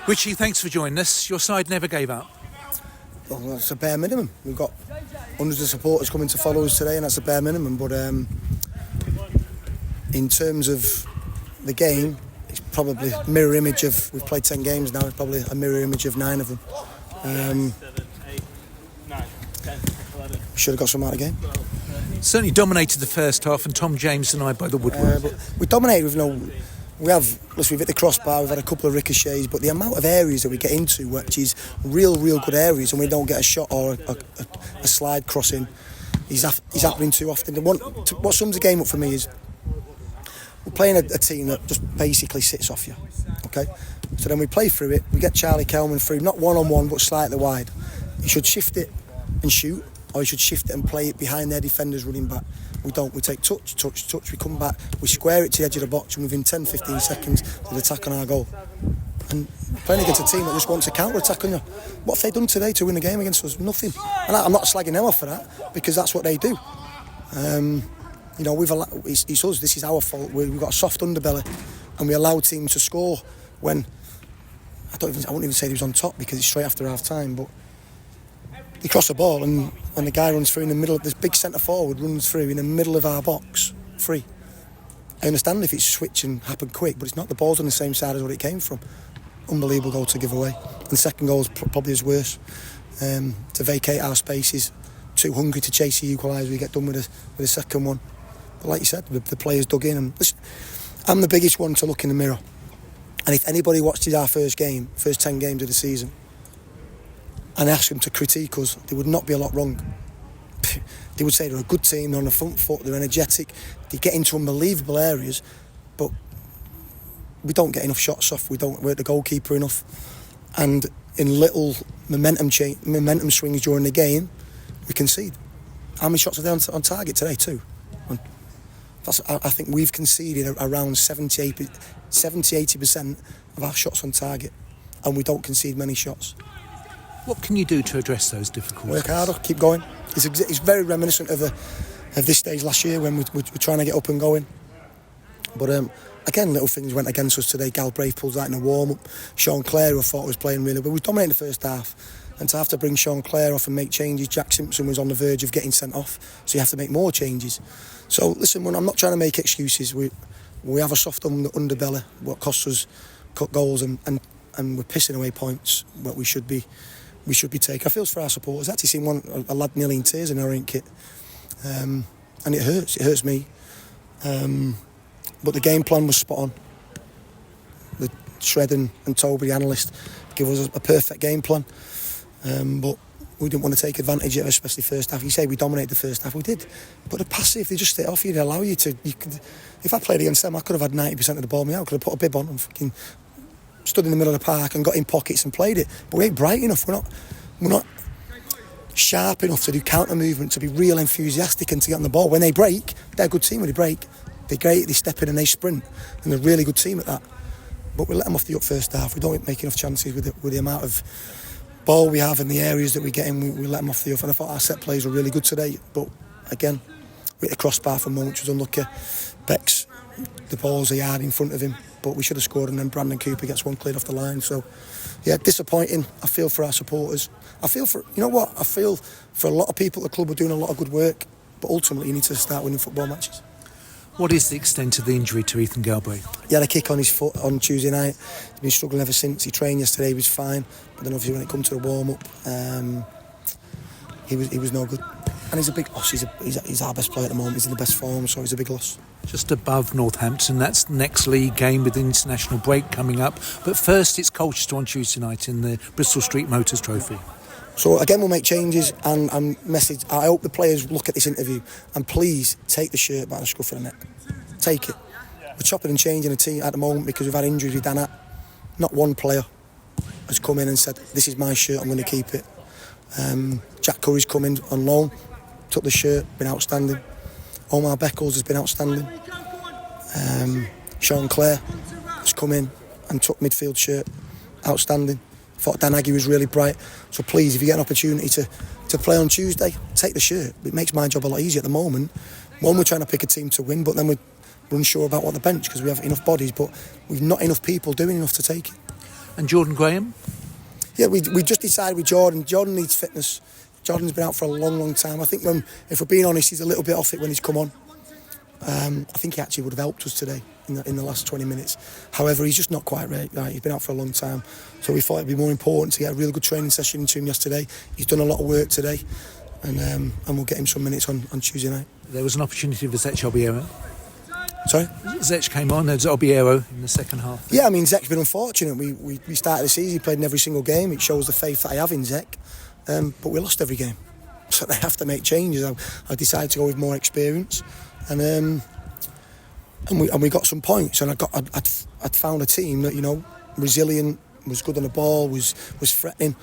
Richie, thanks for joining us. Your side never gave up. Well, that's a bare minimum. We've got hundreds of supporters coming to follow us today, and that's a bare minimum. But in terms of the game, it's probably a mirror image of... We've played 10 games now, it's probably a mirror image of 9 of them. Should have got some out of the game. Certainly dominated the first half, and Tom James denied by the woodwork. But we dominated with no... we've hit the crossbar, we've had a couple of ricochets, but the amount of areas that we get into, which is real good areas, and we don't get a shot or a slide crossing, is happening too often. What sums the game up for me is we're playing a team that just basically sits off you, okay? So then we play through it, we get Charlie Kelman through, not one-on-one, but slightly wide. He should shift it and shoot, or he should shift it and play it behind their defenders running back. We don't. We take touch, we come back, we square it to the edge of the box, and within 10-15 seconds there's attack on our goal. And playing against a team that just wants to counter-attack on you. What have they done today to win the game against us? Nothing. And I'm not slagging them off for that, because that's what they do. It's us, this is our fault. We've got a soft underbelly, and we allow teams to score when... I wouldn't even say he was on top, because it's straight after half-time, but they cross the ball and the guy runs through in the middle of this big centre forward runs through in the middle of our box, free. I understand if it's switch and happen quick, but it's not. The ball's on the same side as what it came from. Unbelievable goal to give away. And the second goal is probably as worse. To vacate our spaces, too hungry to chase the equaliser. We get done with the second one. But like you said, the players dug in. And listen, I'm the biggest one to look in the mirror. And if anybody watches our first 10 games of the season, and ask them to critique us, they would not be a lot wrong. They would say they're a good team, they're on the front foot, they're energetic, they get into unbelievable areas, but we don't get enough shots off, we don't work the goalkeeper enough, and in little momentum swings during the game, we concede. How many shots are there on target today? 2. I think we've conceded around 70-80% of our shots on target, and we don't concede many shots. What can you do to address those difficulties? Work harder, keep going. It's very reminiscent of this stage last year when we're trying to get up and going. But again, little things went against us today. Galbraith pulls out in a warm-up. Sean Clare, who I thought was playing really well. We dominated the first half. And to have to bring Sean Clare off and make changes, Jack Simpson was on the verge of getting sent off. So you have to make more changes. So listen, I'm not trying to make excuses. We have a soft underbelly, what costs us cut goals, and we're pissing away points, what we should be taking. I feel for our supporters. I actually seen a lad nearly in tears in our orange kit, and it hurts me. But the game plan was spot on. The Shred and Toby, the analyst, give us a perfect game plan, but we didn't want to take advantage of it, especially first half. You say we dominated the first half, we did, but the passive, they just stay off you, they allow you to. If I played against them, I could have had 90% of the ball me out. I could have put a bib on and fucking stood in the middle of the park and got in pockets and played it. But we ain't bright enough. We're not sharp enough to do counter movement, to be real enthusiastic and to get on the ball. When they break, they're a good team when they break. They're great, they step in and they sprint, and they're a really good team at that. But we let them off the up first half. We don't make enough chances with the amount of ball we have and the areas that we get in. We let them off the up, and I thought our set plays were really good today. But again, we hit the crossbar for a moment, which was unlucky. Beck's, the ball's a yard in front of him, but we should have scored, and then Brandon Cooper gets one cleared off the line. So yeah, disappointing. I feel for our supporters. I feel for a lot of people at the club are doing a lot of good work, but ultimately you need to start winning football matches. What is the extent of the injury to Ethan Galbraith? He had a kick on his foot on Tuesday night. He's been struggling ever since. He trained yesterday, he was fine, but then obviously when it come to the warm-up, he was no good. And he's a big loss. He's our best player at the moment. He's in the best form, so he's a big loss. Just above Northampton, that's the next league game with the international break coming up. But first, it's Colchester on Tuesday night in the Bristol Street Motors Trophy. So again, we'll make changes and message. I hope the players look at this interview and please take the shirt by the scruff of the neck. Take it. We're chopping and changing a team at the moment because we've had injuries with Dan. Not one player has come in and said, "This is my shirt, I'm going to keep it." Jack Curry's come in on loan, took the shirt, been outstanding. Omar Beckles has been outstanding. Sean Clare has come in and took midfield shirt, outstanding. Thought Dan Aggie was really bright. So please, if you get an opportunity to play on Tuesday, take the shirt. It makes my job a lot easier at the moment. One, we're trying to pick a team to win, but then we're unsure about what the bench, because we have enough bodies, but we've not enough people doing enough to take it. And Jordan Graham? Yeah, we just decided with Jordan. Jordan needs fitness. Jordan's been out for a long time. I think if we're being honest, he's a little bit off it when he's come on. I think he actually would have helped us today in the last 20 minutes. However, he's just not quite right. He's been out for a long time. So we thought it'd be more important to get a really good training session into him yesterday. He's done a lot of work today. And we'll get him some minutes on Tuesday night. There was an opportunity for Zech Obiero. Sorry? Zech came on, there's Obiero in the second half. Yeah, I mean, Zech's been unfortunate. We started the season, he played in every single game. It shows the faith that I have in Zech. But we lost every game. So they have to make changes. I decided to go with more experience. And we got some points. And I'd found a team that, resilient, was good on the ball, was threatening.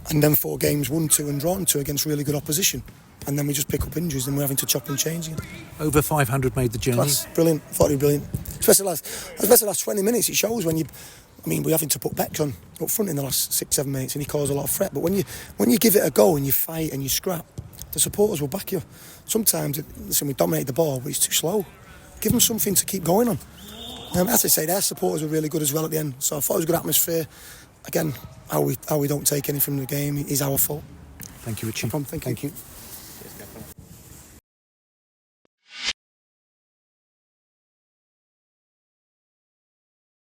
And then 4 games, won 2 and drawn 2 against really good opposition. And then we just pick up injuries and we're having to chop and change again. Over 500 made the journey. That's brilliant. Thought it was brilliant. Especially the last 20 minutes, it shows when we're having to put Beck on up front in the last 6-7 minutes and he caused a lot of threat. But when you give it a go and you fight and you scrap, the supporters will back you. Sometimes, we dominate the ball, but it's too slow. Give them something to keep going on. As I say, their supporters were really good as well at the end. So I thought it was a good atmosphere. Again, how we don't take anything from the game is our fault. Thank you, Richie. No problem. Thank you.